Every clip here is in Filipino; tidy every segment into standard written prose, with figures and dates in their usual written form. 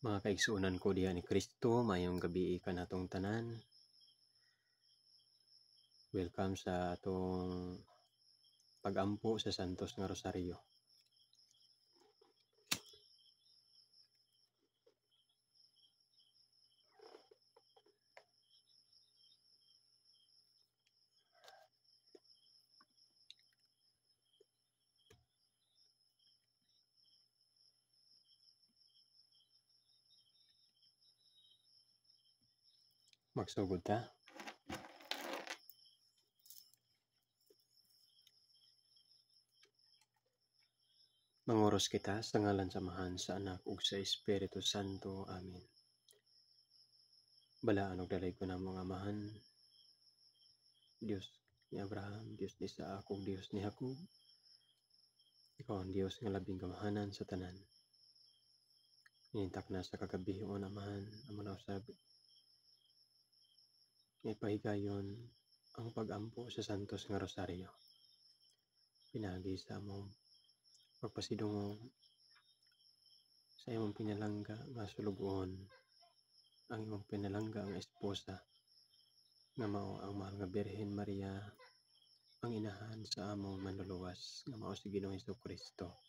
Mga kaigsuonan ko diha ni Kristo, mayong gabi ka natong tanan. Welcome sa atong pag-ampo sa Santos nga Rosario. Magsugod ta. Mangoros kita sa ngalan sa Amahan, sa Anak ug sa Espiritu Santo. Amen. Balaan og dalay ko na mga amahan, Dios ni Abraham, Dios ni Isaac ug Dios ni Jacob. Ikaw ang Dios nga labing kamahanan sa tanan. Inintak na sa kagabion, Amahan, amo na usab ipahigayon ang pag-ampo sa Santos nga Rosario. Pinagi sa among pagpasidungog sa imong pinalangga nga sulugon, ang imong pinalangga nga esposa nga mao ang mahal nga Birhen Maria, ang inahan sa among manluluwas nga mao si Ginoong Hesukristo.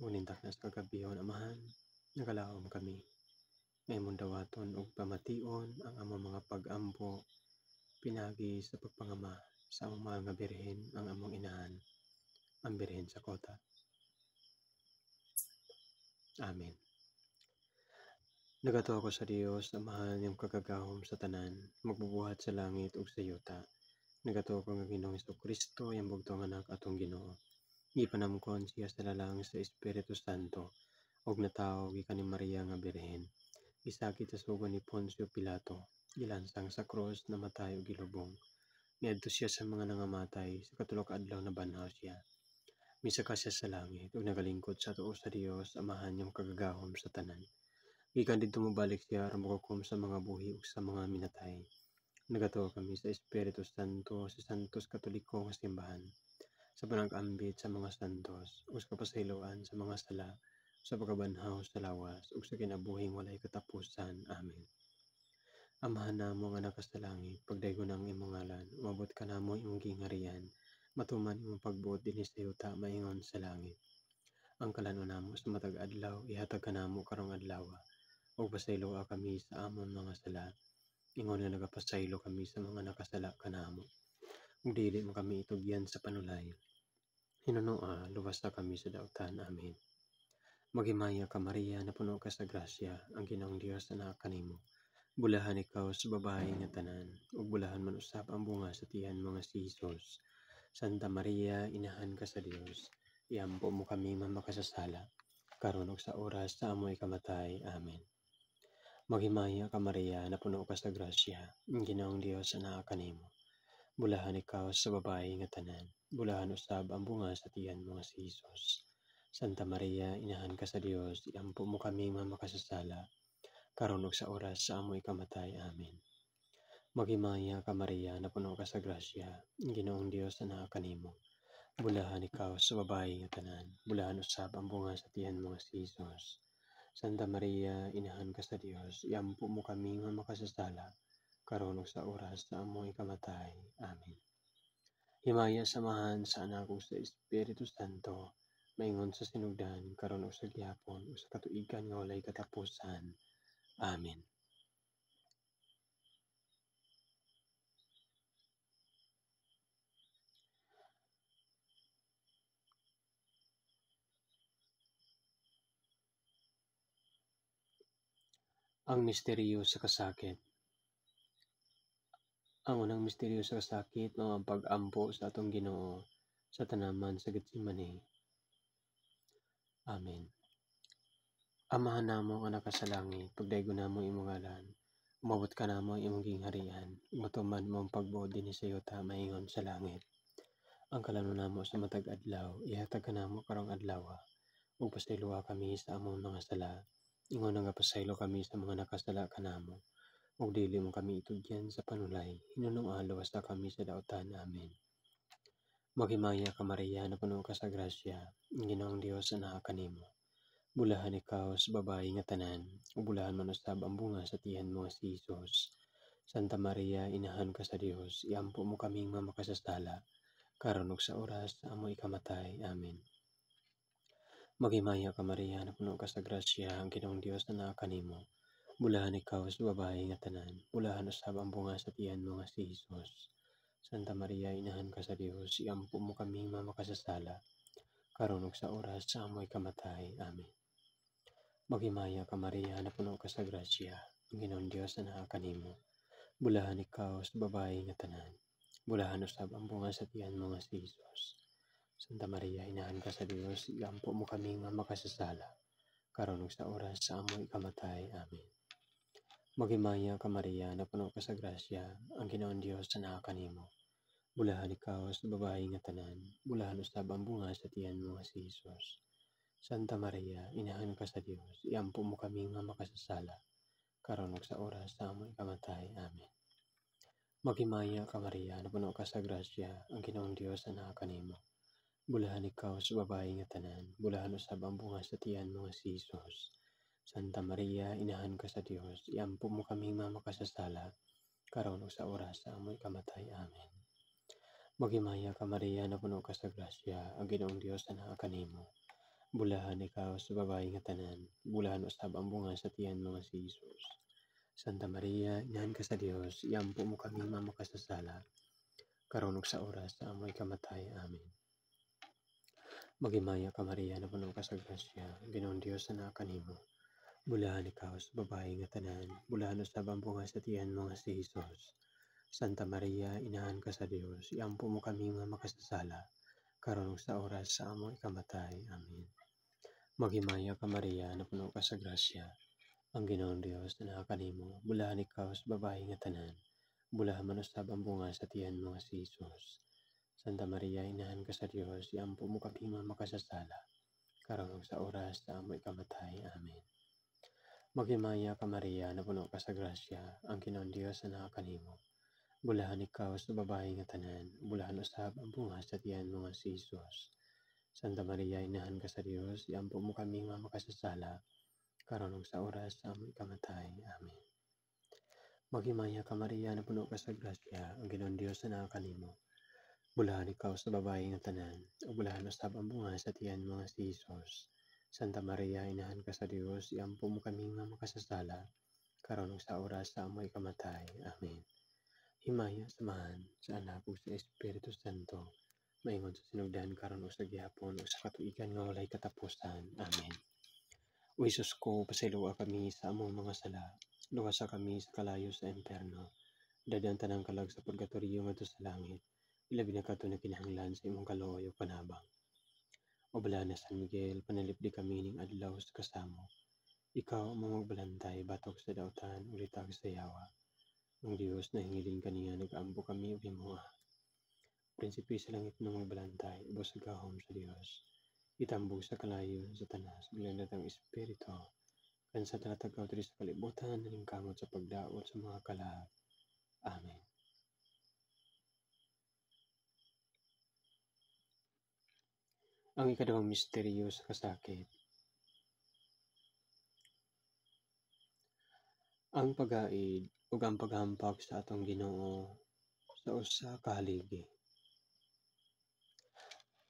Unintak na sa kagabihon, Amahan, nagalaom kami nga imong dawaton ug pamation ang among mga pag-ampo pinagi sa pagpangama sa among mahal nga Birhen, ang among inahan, ang Birhen sa Kota. Amen. Nagato ako sa Dios, Amahan, yung kagagahom sa tanan, magbubuhat sa langit ug sa yuta. Nagato ako nga Ginoong Hesukristo, yung bugtong anak atong Ginoo. Gipanamkon siya sa lalang sa Espiritu Santo, ug natawo gikan ni Maria nga Birhen. Isakit sa sugo ni Poncio Pilato, gilansang sa krus, namatay ug gilubong. Niadto siya sa mga nangamatay, sa katulok adlaw na banhaw siya. Misaka siya sa langit ug nagalingkod sa tuo sa Dios, Amahan, yung kagagahom sa tanan. Gikan didto mobalik siya aron mogukom sa mga buhi ug sa mga minatay. Nagatuo kami sa Espiritu Santo, sa Santos Katoliko nga simbahan, sa panag-ambit sa mga santos ug sa kapasayloan sa mga sala, sa pagkabanhaw sa lawas ug sa kinabuhing walay katapusan. Amen. Amahan namo nga naka sa langit, pagdaygon ang imong ngalan, umabot ka namo imong gingharian, matuman imong pagbuot dinhi sa yuta maingon sa langit. Ang kalanon namo sa matag adlaw ihatag kanamo karong adlaw, ug pasayloa kami sa amon mga sala, ingon nga nagapasaylo kami sa mga nakasala kanamo. Ug dili mo kami itugyan sa panulay. Hinunoa, luwas na kami sa dautan. Amen. Maghimaya ka, Maria, na puno ka sa grasya, ang Ginoong Dios na kanimo. Bulahan ikaw sa babae nga tanan, ug bulahan man usab ang bunga sa tiyan mga si Jesus. Santa Maria, inahan ka sa Dios, iampo mo kami nga makasasala, karon ug sa oras sa amoy kamatay. Amen. Maghimaya ka, Maria, na puno ka sa grasya, ang Ginoong Dios na kanimo. Bulahan ikaw sa babae nga tanan, bulahan usab ang bunga sa tiyan mga si Jesus. Santa Maria, inahan ka sa Dios, iampo mo kami nga makasasala, karon ug sa oras sa amoy kamatay. Amen. Maghimaya ka, Maria, na puno ka sa grasya, ang Ginoong Dios na kanimo. Bulahan ikaw sa babae nga tanan, bulahan usab ang bunga sa tiyan mga si Jesus. Santa Maria, inahan ka sa Dios, iampo mo kami nga makasasala, karon ug sa oras sa amoy kamatay. Amen. Himaya samahan sa Anak ug sa Espiritu Santo, maingon sa sinugdan, karon ug sa gihapon ug sa katuigan nga walay katapusan. Amen. Ang misteryo sa kasakit. Ang unang misteryo sa kasakit mao ang pag-ampo sa atong Ginoo sa tanaman sa Getsemani. Amen. Amahan namo nga naka sa langit, pagdaygon namo imong ngalan, umabot ka namo imong gingharian, matuman mo ang pagbuot dinhi sa yuta maingon sa langit. Ang kalanon namo sa matag adlaw ihatag kanamo karong adlaw, ug pasayloa kami sa among mga sala, ingon nga pasaylo kami sa mga nakasala kanamo, ug dili mo kami itugyan sa panulay. Hinunoa, luwas na kami sa dautan. Amen. Maghimaya ka, Maria, na puno ka sa grasya, ang Ginoong Dios na kanimo. Bulahan ikaw sa babae nga tanan, ug bulahan man usab ang bunga sa tiyan mo nga si Hesus. Santa Maria, inahan ka sa Dios, iampo mo kaming mga makasasala, karon ug sa oras sa amoy kamatay. Amen. Maghimaya ka Maria, na puno ka sa grasya, ang Ginoong Dios na naa kanimo. Bulahan ikaw sa babae nga tanan, bulahan usab ang bunga sa tiyan mo nga si Hesus. Santa Maria, inahan ka sa Dios, iampo mo kaming mga makasasala, karon ug sa oras sa amoy kamatay. Amen. Maghimaya ka Maria, na puno ka sa grasya, ang Ginoong Dios na naa kanimo. Bulahan ikaw sa babae nga tanan, bulahan usab ang bunga sa tiyan mo nga si Hesus. Santa Maria, inahan ka sa Dios, iampo mo kaming mga makasasala, karon ug sa oras sa amoy kamatay. Amen. Maghimaya ka Maria, na puno ka sa grasya, ang Ginoong Dios na naa kanimo. Bulahan ikaw sa babae nga tanan, bulahan usab ang bunga sa tiyan mo nga si Hesus. Santa Maria, inahan ka sa Dios, iampo mo kaming mga makasasala, karon ug sa oras sa amoy kamatay. Amen. Maghimaya ka Maria, na puno ka sa grasya, ang Ginoong Dios na naa kanimo. Bulahan ikaw sa babae nga tanan, bulahan usab ang bunga sa tiyan mo nga si Hesus. Santa Maria, inahan ka sa Dios, iampo mo kaming mga makasasala, karon ug sa oras sa amoy kamatay. Amen. Maghimaya ka Maria, na puno ka sa grasya, ang Ginoong Dios na naa kanimo. Bulahan ikaw sa babae nga tanan, bulahan usab ang bunga sa tiyan mo nga si Hesus. Santa Maria, inahan ka sa Dios, iampo mo kaming mga makasasala, karon ug sa oras sa amoy kamatay. Amen. Maghimaya ka Maria, na puno ka sa grasya, ang Ginoong Dios na naa kanimo. Bulahan ikaw sa babae nga tanan, bulahan usab ang bunga sa tiyan mo nga si Hesus. Santa Maria, inahan ka sa Dios, iampo mo kaming mga makasasala, karon ug sa oras sa amoy kamatay. Amen. Maghimaya ka Maria, na puno ka sa grasya, ang Ginoong Dios na naa kanimo. Bulahan ikaw sa babae nga tanan, bulahan man usab ang bunga sa tiyan mo nga si Hesus. Santa Maria, inahan ka sa Dios, iampo mo kaming mga makasasala, karon ug sa oras sa amoy kamatay. Amen. Maghimaya ka Maria, na puno ka sa grasya, ang Ginoong Dios na naa kanimo. Bulahan ikaw sa babae nga tanan, bulahan usab ang bunga sa tiyan mo nga si Hesus. Santa Maria, inahan ka sa Dios, iampo mo kaming mga makasasala, karon ug sa oras sa amoy kamatay. Amen. Maghimaya ka Maria, na puno ka sa grasya, ang Ginoong Dios na naa kanimo. Bulahan ikaw sa babae nga tanan, ug bulahan usab ang bunga sa tiyan mo nga si Hesus. Santa Maria, inahan ka sa Dios, iampo mo kaming mga makasasala, karon ug sa oras sa amoy kamatay. Amen. Himaya samahan sa Anak ug sa Espiritu Santo, maingon sa sinugdan karon ug sa gihapon ug sa katuigan nga walay katapusan. Amen. O Hesus ko, pasayloa kami sa among mga sala, luwasa kami sa kalayo sa impierno, dadan tanang kalag sa purgatorio ngadto sa langit, ilabi na kadto na kinahanglan sa imong kaluoy ug panabang. O bala na San Miguel, panalipdi kami ning adlaw sa kasamo. Ikaw ang magbalantay batok sa dautan ug litag sa yawa. Ang Dios na hingilin kaniya nag-ampo kami ug himuha. Prinsipe sa langit na magbalantay, ubos sa gahom sa Dios. Itambog sa kalayo sa tanas, bilandatang espiritu, kan sa talatagaw diri sa kalibutan, naningkamot sa pagdaot sa mga kalag. Amen. Ang ikaduhang misteryo sa kasakit. Ang pag-aid ug ang paghampak sa atong Ginoo sa usa ka haligi.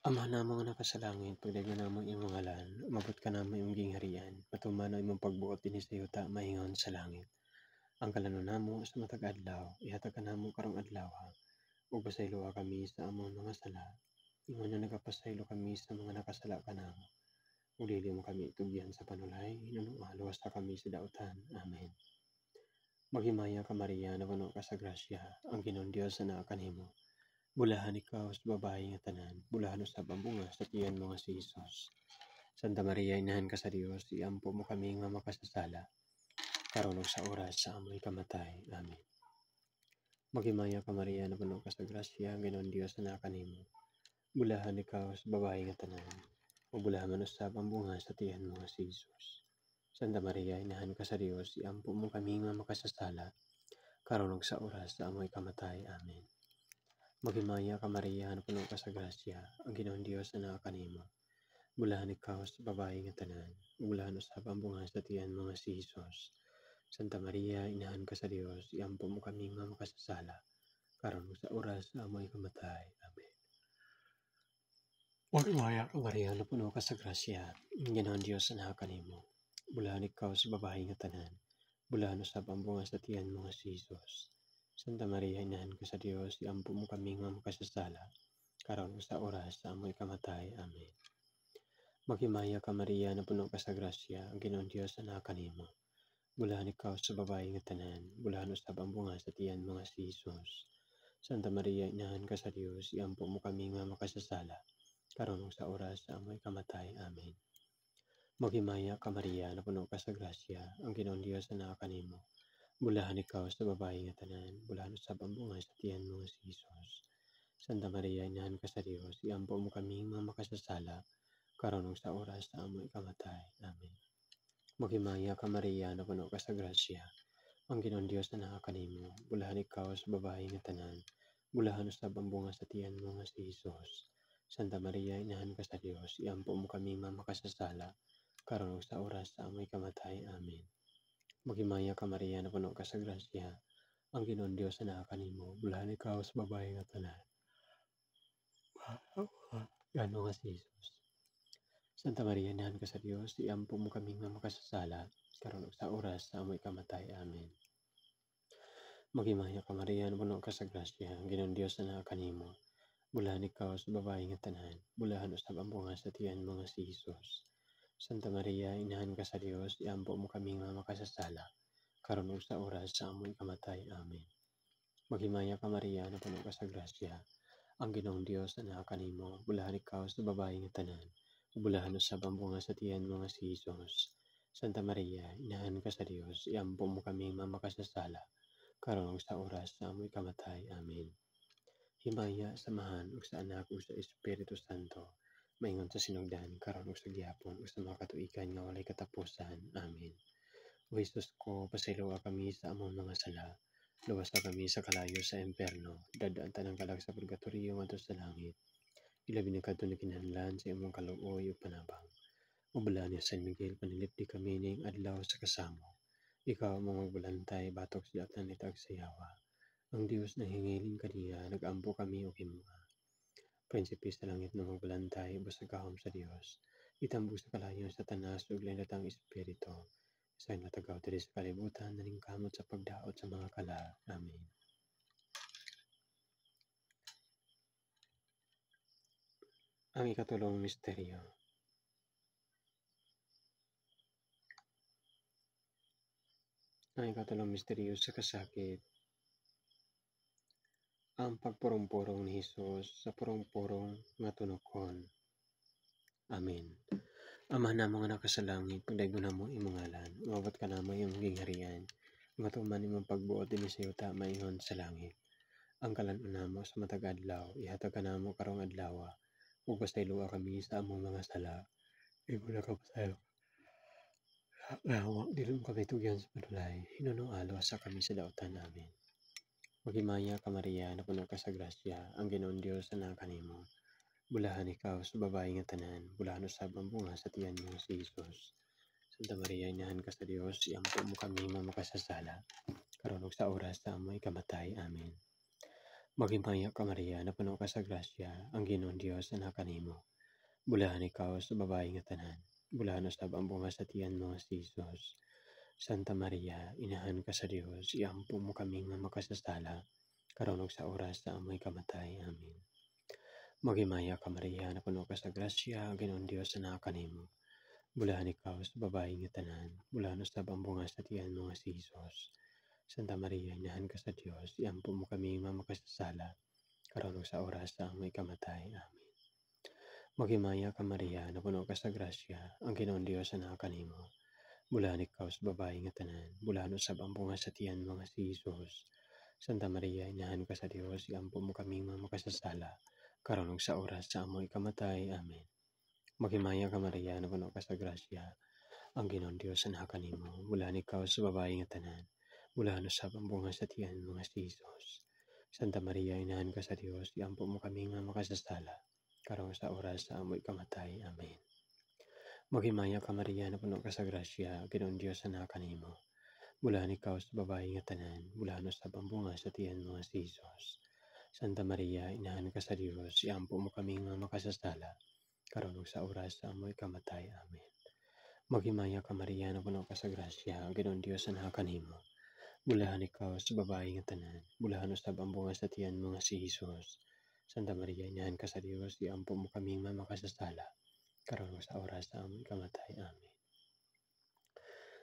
Ama namo nga naka sa langit, pagdayon namo imong ngalan, umabot ka namo imong gingharian, matuman ang imong pagbuot dinhi sa yuta maingon sa langit. Ang kalanon namo sa matag adlaw, ihatag kanamo karong adlaw, ug pasayloa kami sa among mga sala, ingon nga nagapasaylo kami sa mga nakasala kanamo. Ug dili mo kami itugyan sa panulay, hinunua luwas kami sa dautan. Amen. Maghimaya ka Maria, na puno ka sa grasya, ang Ginoong Dios na naa kanimo. Bulahan ikaw sa babae nga tanan, bulahan usab ang bunga sa tiyan mo nga si Hesus. Santa Maria, inahan ka sa Dios, iampo mo kami nga makasasala, karon ug sa oras sa amoy kamatay. Amen. Maghimaya ka Maria, na puno ka sa grasya, ang Ginoong Dios na naa kanimo. Bulahan ikaw sa babae nga tanan, ug bulahan man usab ang bunga sa tiyan mo nga si Hesus. Santa Maria, inahan ka sa Dios, iampo mo kami nga makasasala, karon ug sa oras sa amoy kamatay. Amen. Maghimaya ka Maria, na puno ka sa grasya, ang Ginoong Dios na naa kanimo. Bulahan ikaw sa babae nga tanan, bulahan usab ang bunga sa tiyan mga si Jesus. Santa Maria, inahan ka sa Dios, iampo mo kami nga makasasala, karon sa oras sa amoy kamatay. Amen. Maria ka Maria, napuno ka sa grasya, ang Ginoong Dios anahan kanimo. Bulahan ikaw sa babae nga tanan, bulahan usab ang bunga sa tiyan mga si Jesus. Santa Maria, inahan ka sa Dios, iampo mo kami nga makasasala, karon sa oras sa amoy kamatay. Amen. Maghimaya ka Maria, napuno ka sa grasya, ang Ginoong Dios anahan kanimo. Bulahan ikaw sa babae nga tanan, bulahan usab ang bunga sa tiyan mga si Jesus. Santa Maria, inahan ka sa Dios, iampo mo kami nga makasasala, karon sa oras sa amoy kamatay. Amen. Maghimaya ka Maria, napuno ka sa grasya, ang Ginoong Dios anahan kanimo. Bulahan ikaw sa babae nga tanan, bulahan usab ang bunga sa tiyan mga si Jesus. Santa Maria, inahan ka sa Dios, iampo mo kami nga makasasala, karon sa oras sa amoy kamatay. Amen. Maghimaya ka Maria, napuno ka sa grasya, ang Ginoong Dios anahan kanimo. Bulahan ikaw sa babae nga tanan, bulahan usab ang bunga sa tiyan mga si Jesus. Santa Maria, inahan ka sa Dios, iampo mo kami nga makasasala, karon sa oras sa amoy kamatay. Amen. Maghimaya ka Maria, napuno ka sa grasya, ang Ginoong Dios anahan kanimo. Bulahan ikaw sa babae nga tanan, yan mga si Jesus. Santa Maria, inahan ka sa Dios, iampo mo kami nga makasasala, karon sa oras sa amoy kamatay. Amen. Maghimaya ka Maria, napuno ka sa grasya, ang Ginoong Dios anahan kanimo. Bulahan ikaw sa babae nga tanan, bulahan usab ang bunga sa tiyan mga si Jesus. Santa Maria, inahan ka sa Dios, iampo mo kami nga makasasala, karon sa oras sa amoy kamatay. Amen. Maghimaya ka Maria, napuno ka sa grasya, ang Ginoong Dios anahan kanimo. Bulahan ikaw sa babae nga tanan, bulahan usab ang bunga sa tiyan mga si Jesus. Santa Maria, inahan ka sa Dios, iampo mo kami nga makasasala, karon sa oras sa amoy kamatay. Amen. Himaya, samahan, ug sa anak ug sa Espiritu Santo, maingon sa sinugdan, karon ug sa gihapon ug sa mga katuigan nga walay katapusan. Amen. O Jesus ko, pasiluwa kami sa among mga sala, luwas na kami sa kalayo sa impierno, dadaan tanang kalag sa purgatorio ngadto sa langit. Ilabi na kadto ni kinahanglan sa imong kaluoy ug panabang. Ubala ni San Miguel, panilipdi kami ning adlaw sa kasamo. Ikaw ang magbulantay batok sa atan ni tagsayawa. Ang Dios na hingilin kaniya, nag-ampo kami o kimuha. Prinsipe sa langit na magbulantay, basta kahom sa Dios. Itambog sa kalayo sa tanas ug lain-latang espiritu. Sa natagaw diri sa kalibutan, naning kamot sa pagdaot sa mga kala. Amen. Ang ikatulong misteryo. Ang ikatulong misteryo sa kasakit, ang pagpurong-purong ni Jesus sa purong-purong nga tunokon. Amen. Amahan namo nga nakasalangit, pagdaygon namo imong ngalan, umabot ka namo imong gingharian, matuman imong pagbuot dinhi sa yuta maingon sa langit. Ang kalan-on namo sa matag adlaw, ihatag ka namo karong adlaw, ug pasayloa kami sa among mga sala. Imo na kapasayo. Wa dili mo kami tugyan sa padulay, hinunong alo sa kami sa daotan namin. Maghimaya ka Maria, napuno ka sa grasya, ang Ginoong Dios anahan kanimo. Bulahan ikaw sa babae nga tanan, bulahan usab ang bunga sa tiyan mo si Jesus. Santa Maria, inahan ka sa Dios, iampo mo kami nga makasasala, karon ug sa oras sa amoy kamatay. Amen. Maghimaya ka Maria, napuno ka sa grasya, ang Ginoong Dios anahan kanimo. Bulahan ikaw sa babae nga tanan, bulahan usab ang bunga sa tiyan mo si Jesus. Santa Maria, inahan ka sa Dios, iampo mo kami nga makasasala, karon ug sa oras sa amoy kamatay. Amen. Maghimaya ka Maria, napuno ka sa grasya, ang Ginoong Dios anahan kanimo. Bulahan ikaw sa babae nga tanan, bulahan usab ang bunga sa tiyan mo si Jesus. Santa Maria, inahan ka sa Dios, iampo mo kami nga makasasala, karon ug sa oras sa amoy kamatay. Amen. Maghimaya ka Maria, napuno ka sa grasya, ang Ginoong Dios anahan kanimo. Bulahan ikaw sa babae nga tanan, bulahan usab ang bunga sa tiyan mga si Jesus. Santa Maria, inahan ka sa Dios, iampo mo kami nga makasasala, karon ug sa oras sa amoy kamatay. Amen. Maghimaya ka Maria, napuno ka sa grasya, ang Ginoong Dios anahan kanimo. Bulahan ikaw sa babae nga tanan, bulahan usab ang bunga sa tiyan mga si Jesus. Santa Maria, inahan ka sa Dios, iampo mo kami nga makasasala, karon sa oras sa amoy kamatay. Amen. Maghimaya ka Maria na puno ka sa grasya, Ginoong Dios anak kanimo. Bulahan ikaw sa babae nga tanan, bulahan usab ang bunga sa tiyan mo nga si Jesus. Santa Maria, inahan ka sa Dios, iampo mo kami nga makasasala, karon ug sa oras sa amoy kamatay. Amen. Maghimaya ka Maria na puno ka sa grasya, Ginoong Dios anak kanimo. Bulahan ikaw sa babae nga tanan, bulahan usab ang bunga sa tiyan mo nga si Jesus. Santa Maria, inahan ka sa Dios, iampo mo kami nga makasasala, karon ug sa oras sa amoy kamatay. Amen.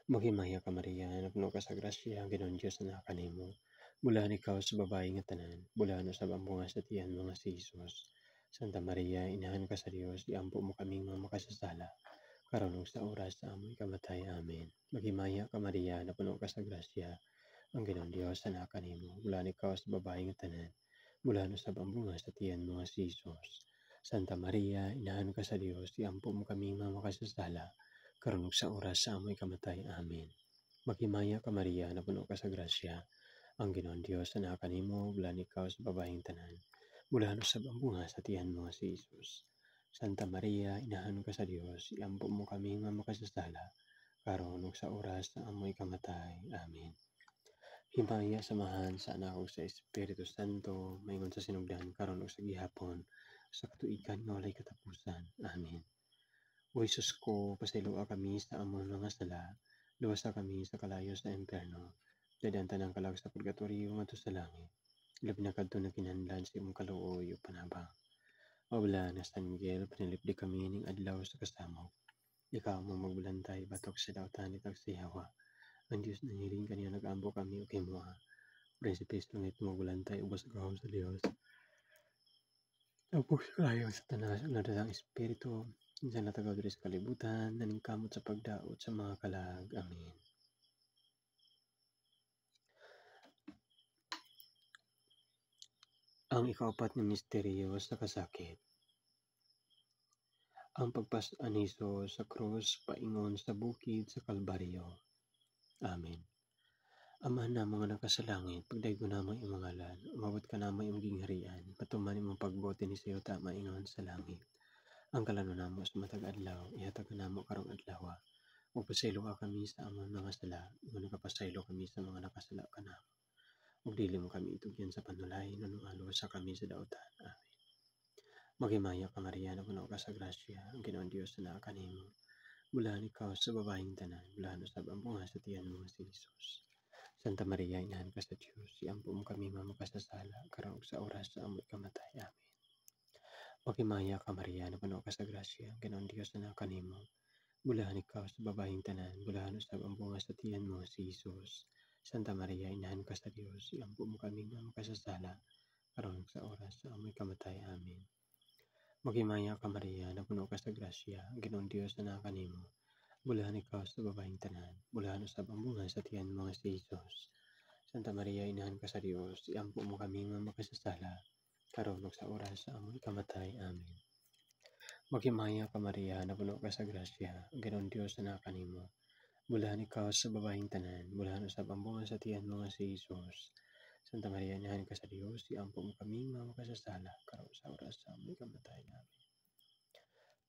Maghimaya ka Maria, na puno ka sa grasya, ang Ginoong Diyos na kanimo. Bulahan ikaw sa babae nga tanan, bulahan usab ang bunga sa tiyan mo nga si Jesus. Santa Maria, inahan ka sa Dios, iampo mo kami nga makasasala, karon ug sa oras sa amoy kamatay. Amen. Maghimaya ka Maria, na puno ka sa grasya, ang Ginoong Diyos na kanimo. Bulahan ikaw sa babae nga tanan, bulahan usab ang bunga sa tiyan mo nga si Jesus. Santa Maria, inahan ka sa Dios, iampo mo kami nga makasasala, karon ug sa oras sa amoy kamatay. Amen. Maghimaya ka Maria, na puno ka sa grasya, ang Ginoong Dios na kanimo. Bulahan ikaw sa babaeng tanan, bulahan usab ang bunga sa tiyan mo nga si Jesus. Santa Maria, inahan ka sa Dios, iampo mo kami nga makasasala, karon ug sa oras sa amoy kamatay. Amen. Himaya samahan sa anak ug sa Espiritu Santo, maingon sa sinugdan karon ug sa gihapon, sa katuigan nga walay katapusan. Amen. O Jesus ko, pasiluwa kami sa amon mga sala, luwasa kami sa kalayo sa impyerno, dadan tanang kalag sa purgatorio ngadto sa langit. Labi na kadto na kinahanglan sa imong kaluoy ug panabang. Mawala na sa anghel, panilipdi kami ning adlaw sa kasamaw. Ikaw mo magbulantay batok sa dawtan itag sa Yawa. Ang Diyos na hiling kaniya nag-ambo kami ug himuha. Prinsipis langit magbulantay ubos gahom sa Dios. Tapos kalayo sa tanas ug nadasang espiritu, sa natagaw diri sa kalibutan, naningkamot sa pagdaot sa mga kalag. Amen. Ang ikaapat nga misteryo sa kasakit. Ang pagpas-aniso sa krus paingon sa bukid sa Kalbaryo. Amen. Amahan na mga nakasalangit, pagdaygo namo imong ngalan, umabot ka namo imong gingharian, patuman imong pagbuti ni sayo ta maingon sa langit. Ang kalano namo sa matag adlaw, ihatag namo karong adlaw. Ug pasaylo ka kami sa among mga sala, ug nakapasaylo kami sa mga nakasala kanamo. Ug dili mo kami itugyan sa panulay, nanungalo sa kami sa daotan. Amen. Maghimaya ka Maria, na puno ka sa grasya, ang Ginoong Dios na kanimo. Bulahan ikaw sa babaeng tanan, bulahan usab ang bunga sa tiyan mo si Jesus. Santa Maria, inahan ka sa Dios, iampo mo kami nga makasasala, karon ug sa oras sa amoy kamatay. Amen. Maghimaya ka Maria, na puno ka sa grasya, ang Ginoong Dios na kanimo. Bulahan ikaw sa babaeng tanan, bulahan usab ang bunga sa tiyan mo si Jesus. Santa Maria, inahan ka sa Dios, iampo mo kami nga makasasala, karon ug sa oras sa amoy kamatay. Amen. Maghimaya ka Maria, na puno ka sa grasya, ang Ginoong Dios na kanimo. Bulahan ikaw sa babaeng tanan, bulahan usab ang bunga sa tiyan mo nga si Jesus. Santa Maria, inahan ka sa Dios, iampo mo kami nga makasasala, karon ug sa oras sa amoy kamatay. Amen. Maghimaya ka Maria, na puno ka sa grasya, ang Ginoong Dios na kanimo. Bulahan ikaw sa babaeng tanan, bulahan usab ang bunga sa tiyan mo nga si Jesus. Santa Maria, inahan ka sa Dios, iampo mo kami nga makasasala, karon sa oras sa amoy kamatay. Amen.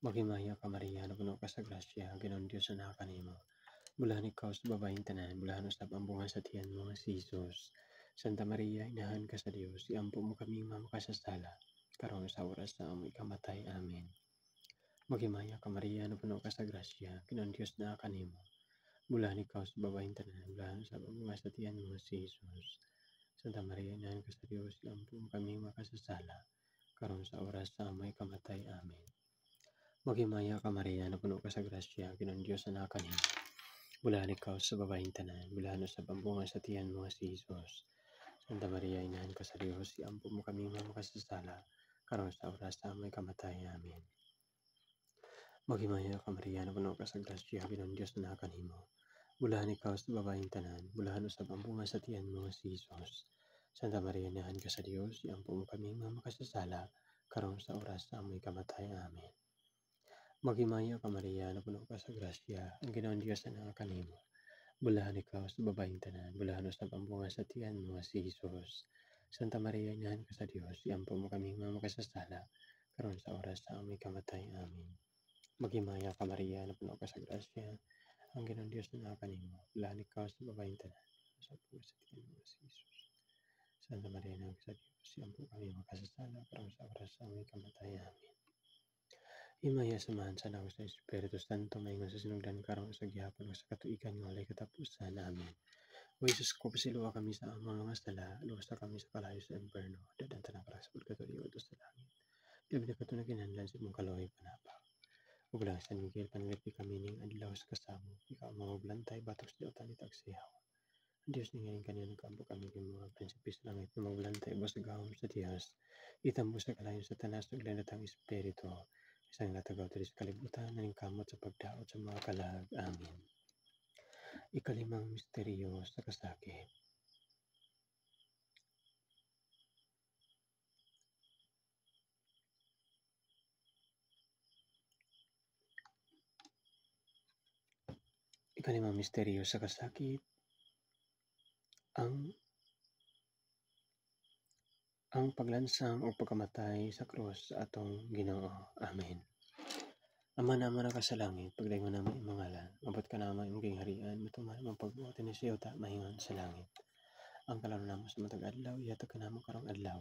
Maghimaya ka Maria, na puno ka sa grasya, ang Ginoong Dios na kanimo. Bulahan ikaw sa babaeng tanan, bulahan usab ang bunga sa tiyan mo nga si Jesus. Santa Maria, inahan ka sa Dios, iampo mo kami nga makasasala, karon sa oras sa amoy kamatay. Amen. Maghimaya ka Maria, na puno ka sa grasya, Ginoong Dios na kanimo. Bulahan ikaw sa babaeng tanan, bulahan usab ang bunga sa tiyan mo nga si Jesus. Santa Maria, inahan ka sa Dios, iampo mo kami makasasala, karon sa oras sa amoy kamatay. Amen. Maghimaya ka Maria, na puno ka sa grasya, Ginoong Dios na kanimo. Bulahan ikaw sa babaeng tanan, bulahan usab ang bunga sa tiyan mo nga si Jesus. Santa Maria, inahan ka sa Dios, iampo mo kami nga makasasala, karon sa oras sa amoy kamatay. Amen. Maghimaya ka Maria, na puno ka sa grasya, Ginoong Dios na kanimo. Bulahan ikaw sa babaeng tanan, bulahan usab ang bunga sa tiyan mo nga si Jesus. Santa Maria, inahan ka sa Dios, iampo mo kami nga makasasala, karon sa oras sa amoy kamatay. Amen. Maghimaya ka Maria, na puno ka sa grasya, ang Ginoong Dios na kanimo. Bulahan ikaw sa babaeng tanan, bulahan usab ang bunga sa tiyan mo nga si Jesus. Santa Maria, inahan ka sa Dios, iampo mo kami nga makasasala, karon sa oras sa amoy kamatay. Amen. Maghimaya ka Maria, na puno ka sa grasya, ang Ginoong Diyos na kanimo, bilanggo ikaw sa babaeng tanan, sa puso sa tiyan mo si Jesus. Santa Maria, Ina sa Diyos, siampo kami makasasala, karong sa oras sa aming kamatayan. Amen. Himaya samahan sa nawa sa Espiritu Santo, maingon sa sinugdan karong sa gihapon o sa katuigan ng walay katapusan. Amen. O Jesus ko, pasiluwa kami sa amang mga sala, luwas kami sa kalayo sa imperno, dadan tanang karas pagkatuloy o sa langit. Ilabi na kato na kinahanglan sa mong kaloy panapa. Ug lang San Miguel, panalipdi kami ning adlaw sa kasamo, ikaw ang mga blantay, batok sa diyotan at agsihaw. Ang Diyos ni ngayon kanina nagkaampo kami ng mga prinsipis langit na maglantay ba sa gahom sa Diyos, itambo sa kalayo sa tanas ng lanatang Espiritu, isang natagaw tayo sa kalibutan, naning kamot sa pagdaot sa mga kalag. Amen. Ikalimang misteryo sa kasakit. Ikalimang misteryo sa kasakit, ang paglansang o pagkamatay sa krus sa atong Ginoo. Amen. Ama naman ka sa langit, pagdaingon naman imong ngalan, mabot ka naman imong gingharian, matuman imong pagbuhat ni siyo ta mahingon sa langit. Ang kalaro namo sa matag adlaw, ihatag ka namo karong adlaw.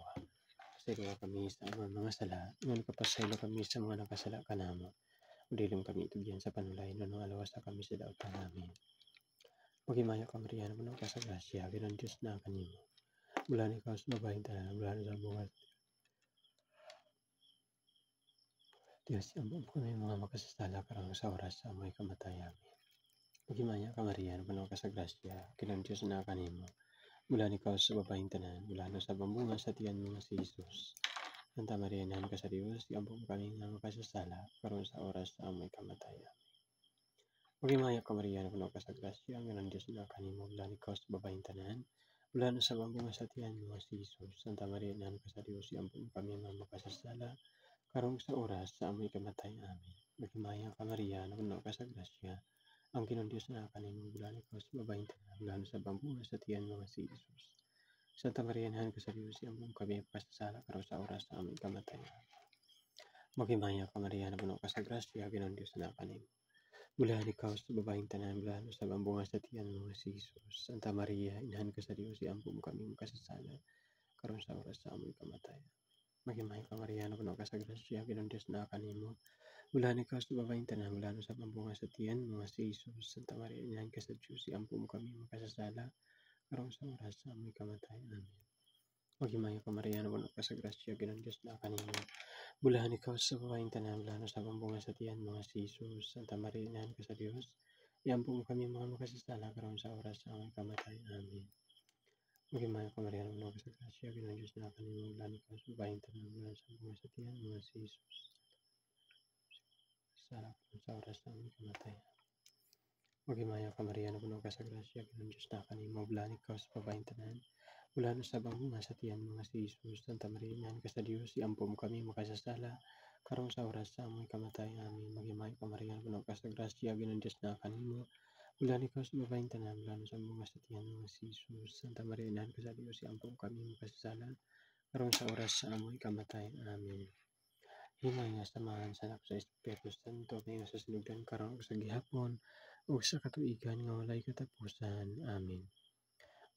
Pasaylo kami sa among mga sala, ngon kapasaylo kami sa mga nakasala kanamo. Udilim kami itugyan sa panulay, nunong alawas na kami sa daotan namin. Maghimayo ka Maria, naman ka sa grasya, Ginoong Diyos na kanimo. Mula ni ikaw sa babaeng tanan, mula sa bungat. Diyos, ambong kami mga makasasala karang sa oras sa amoy kamatayan. Maghimayo ka Maria, naman ka sa grasya, Ginoong Diyos na kanimo. Mula ni ikaw sa babaeng tanan, mula na sa bambunga sa tiyan mo si Jesus. Santa Maria, nahan ka sa Diyos, ambong kami mga makasasala karang sa oras sa amoy kamatayan. Maghimayo ka Maria, naman ka sa grasya, ang Ginoong Diyos na kanimo, mula ni ikaw sa babaeng tanan, mula na sa bambunga sa tiyan mo si Jesus. Santa Maria, nahan ka sa Diyos, ambong kami mga makasasala karong sa oras sa amoy kamatayan. Amen. Maghimayo ka Maria, naman ka sa grasya, ang Ginoong Diyos na kanimo, mula ni ikaw sa babaeng tanan, mula na sa bambunga sa tiyan mo si Jesus. Santa Maria, nahan ka sa Diyos, ambong kami makasasala karong sa oras sa amoy kamatayan. Maghimayo ka Maria, naman ka sa grasya, Ginoong Diyos na kanimo. Mula ni ikaw sa babaeng tanan, mula sa bambunga sa tiyan mo si Jesus. Santa Maria, inahan ka sa Diyos, ambong kami makasasala karong sa oras sa amoy kamatayan. Maghimayo ka Maria, napuno ka sa grasya, Ginoong Diyos na kanimo. Mula ni ikaw sa babaeng tanan, mula sa bambunga sa tiyan mo si Jesus. Santa Maria, inahan ka sa Diyos, ambong kami makasasala karong sa oras sa amoy kamatayan. Amen. Maghimayo ka Maria, napuno ka sa grasya, Ginoong Diyos na kanimo. Mula ni ikaw sa babaeng tanan, mula sa bambunga sa tiyan mo si Jesus. Santa Maria, inahan ka sa Diyos, ambong kami mga makasasala karong sa oras sa amoy kamatayan. Amen. Maghimayo ka Maria, napuno ka sa grasya, Ginoong Diyos na kanimo. Mula ni ikaw sa babaeng tanan, mula sa bambunga sa tiyan mo si Jesus. Sa oras sa aming kamatayan. Maghimayo ka Maria, napuno ka sa grasya, Ginoong Diyos na kanimo. Mula ni ikaw sa babaeng tanan, mula na sa bambunga sa tiyan mo si Jesus. Santa Maria, inahan ka sa Diyos, ambong kami makasasala karong sa oras sa aming kamatayan. Amen. Maghimayo ka Maria, napuno ka sa grasya, Ginoong Diyos na kanimo. Mula ni ikaw sa babaeng tanan, mula na sa bambunga sa tiyan mo si Jesus. Santa Maria, inahan ka sa Diyos, ambong kami makasasala karong sa oras sa amoy kamatayan. Amen. Himaya samahan sa anak sa Espiritu Santo, ngayon sa sinugdan karong sa gihapon o sa katuigan nga walay katapusan. Amen.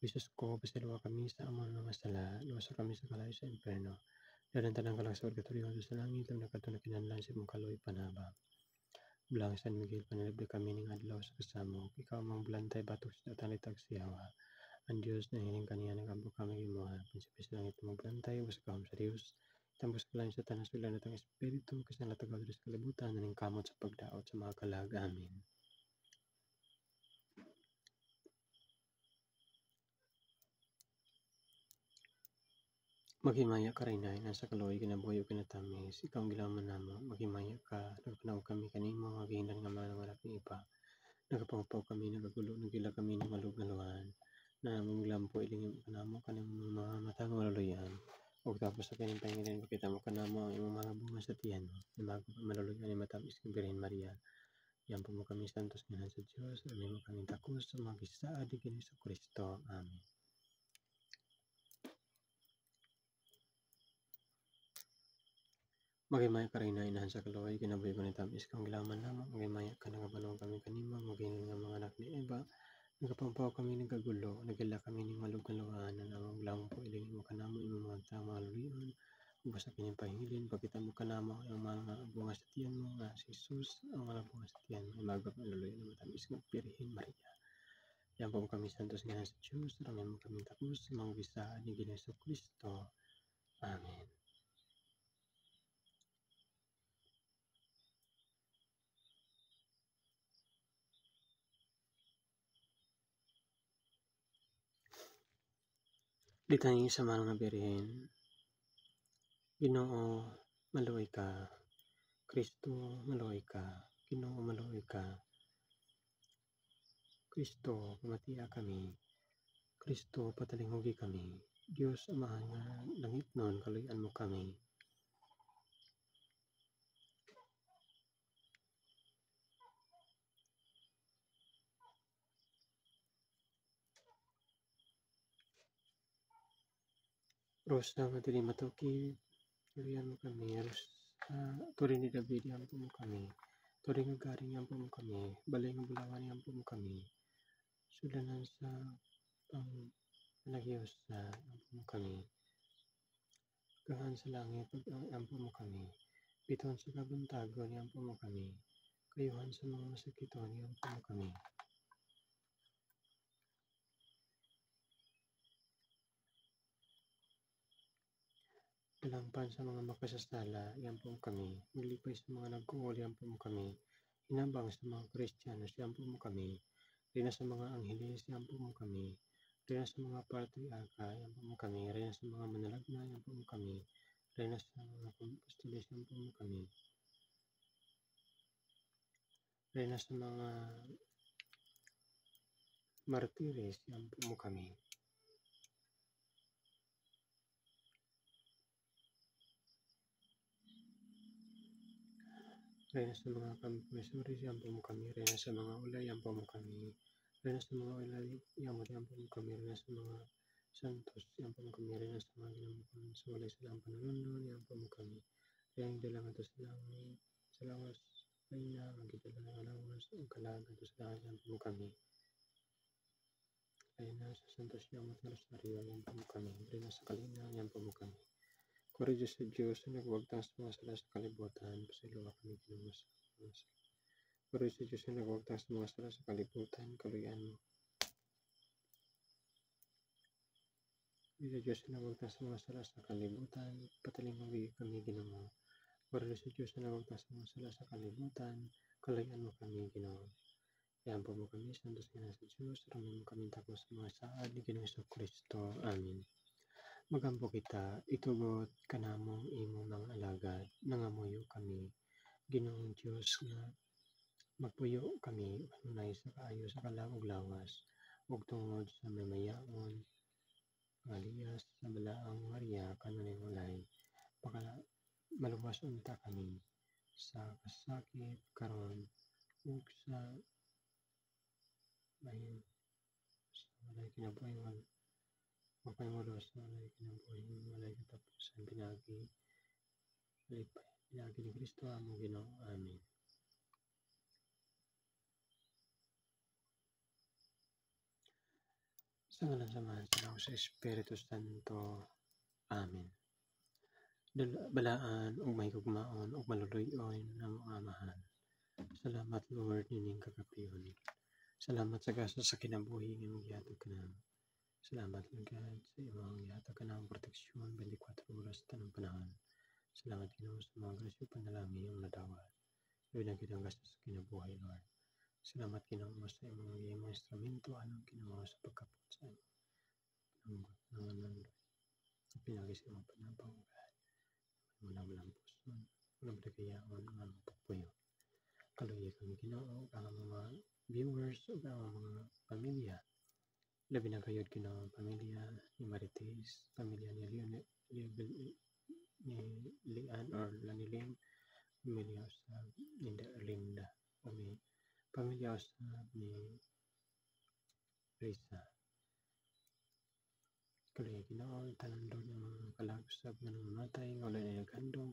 Jesus ko, pasiluwa kami sa among mga sala, luwas kami sa kalayo sa imperno. Dadan tanang kalang sa purgatorio sa langit, ang nakato na kinahanglan sa imong kaloy panaba. Bulang San Miguel, panalibdi kami ning adlaw sa kasamo, ikaw mang bulantay batok sa talitag siyawa. Ang Diyos na hiling kaniya nagambok kami imuha, prinsipis langit mong bulantay, was kahom sa Diyos. Tambos ka lang sa tanas ng lanatang Espiritu, kasi natagaw sa kalibutan, naning kamot sa pagdaot sa mga kalag. Amen. Maghimaya ka rin ay nasa kaloy, kinabuhi o kinatamis, ikaw ang gilaman namo, maghimaya ka, nagpanaw kami kanimo, maghindan nga mga malaking ipa, nagapangupaw kami, nagagulo, nagila kami ng malug-aluhan, na among lampo, ilingim ka namo, kanang mga matang maluluyan, o tapos sa kanyang panginginan, makita mo ka namo, ang imong mga bunga sa tiyan mo, na maluluyan ni matamis kang Birhen Maria, yampo mo kami santos ngayon sa Diyos, amin mo kami takos sa mga gisaad ni Kristo Kristo. Amen. Magimaya ka rin na inahan sa kaluoy, kinabuhi ko ni tamis kang gilaman lamang, magimaya ka nagabanong kami kanima, maging nga mga anak ni Eva, nagapampaw kami nagagulo, nagila kami ning malug-kaluan, ang lampo iling mo kanamo, imong mga tama lulion, basta kanyang pahingilin, pagkita mo kanamo, ang mga bunga sa tiyan mo, nga si Jesus, ang mga bunga sa tiyan mo, magap ang luloy na matamis ng Birhen Maria. Yan po kami santos nga sa Diyos, ramen mo kami tapos, mga bisa ni Ginoong Kristo. Amen. Litany sa mga Birhen. Ginoo, maluoy ka. Kristo, maluoy ka. Ginoo, maluoy ka. Kristo, pamatia kami. Kristo, patalinghugi kami. Diyos, amahan nga langit nun, kaluyan mo kami. Rosa, madali matukid, kaluyan mo kami. Turing ni David, yampo mo kami. Turing nga garing, yampo mo kami. Balay nga bulawan, yampo mo kami. Sulanan sa Nagyosa, yampo mo kami. Kahan sa langit, yampo mo kami. Piton sa kabuntagon, yampo mo kami. Kayuhan sa mga masakiton, yampo mo kami. Dalangpan sa mga makasasala, yampo mo kami. Maglipay sa mga nagkuhol, yampo mo kami. Hinabang sa mga Kristiyanos, yampo mo kami. Rina sa mga angheles, yampo mo kami. Rina sa mga patriarka, yampo mo kami. Rina sa mga manalagna, yampo mo kami. Rina sa mga apostoles, yampo mo kami. Rina sa mga martires, yampo mo kami. Rina sa mga kampumesuris, yampo mo kami. Rina sa mga ulay, yampo mo kami. Rina sa mga ulay, yampo mo kami. Rina sa mga santos, yampo mo kami. Rina sa mga ginamukon sa walay silang panulunon, yampo mo kami. Rina ang dalang ato sa langit, sa lawas, Rina, ang gitala ng alawas, ang kalag ato sa langit, yampo mo kami. Rina sa santos, yampo sa rosaryo, yampo mo kami. Rina sa kalina, yampo mo kami. Kuri sa Diyos, nagwagtas mga sala sa kalibutan, pasiluwa kami kinumas. Kuri sa Diyos, nagwagtas mga sala sa kalibutan, kaluyan mo. Kuri sa Diyos, nagwagtas mga sala sa kalibutan, patalinghugi kami Ginoo. Kuri sa Diyos, nagwagtas mga sala sa kalibutan, kaluyan mo kami Ginoo. Yampo mo kami, santos nga sa Diyos, ramen mo kami tapos sa mga saad ni Ginoong Kristo. Amen. Magampo kita, itugot kanamong imong mga alagad, nangamuyo kami, Ginoong Diyos nga magpuyo kami, unay sa kaayo sa kalawag lawas, ug tungod sa mamayaon, Alias sa balaang Maria, kananing walay, maluwas unta kami, sa kasakit karon ug sa walay kinabuhi, magpahimulos sa walay kinabuhi, walay katapusan, pinagi ni Kristo among Ginoo. Amen. Sa ngalan samahan sa Espiritu Santo. Amen. Balaan ug mahigugmaon ug maluluy-on ng mga amahan. Salamat Lord nining kagapion. Salamat sa gasa sa kinabuhi nga gihatag kanamo. Salamat Lord God sa imong gihatag kanang proteksyon 24 oras tanang panahon. Salamat Ginoo sa mga grasya panalangin ang nadawat. Labi na kitang gasa sa kinabuhi Lord. Salamat Ginoo sa imong instrumento anong Ginoo sa pagkapot sa ng pinagi sa imong panabang walang puson, walang pagkayaon ng among pagpuyo. Kaluya kami Ginoo ang mga viewers o ang mga pamilya. Labi na kayod Ginoo pamilya ni Marites, pamilya ni Lian or Laniling, pamilya sa Linda Erlinda, pamilya sa ni Risa. Kaluya Ginoo tanan Lord ng mga kalagusab nga namatay nga wala na naghandom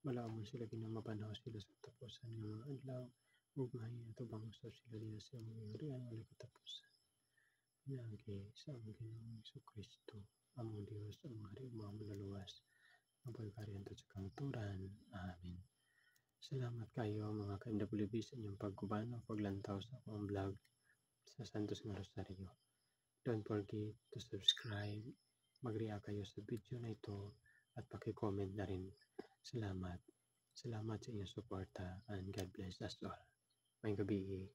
Malaamon sila ginamapanaw sila sa katapusan nga mga adlaw, ug mahina tubang usab sila diha sa among gingharian walay katapusan. Pinagi sa among Ginoong Hesukristo, among Dios, among Hari ug mga manluluwas, ang pagkariyan sa kangturan. Amen. Salamat kayo mga ka-MWB sa inyong pagkuban o paglantaw sa akong vlog sa Santos nga Rosario. Don't forget to subscribe, mag-react kayo sa video na ito at paki-comment na rin. Salamat. Salamat sa inyong suporta and God bless us all. Mayong gabi.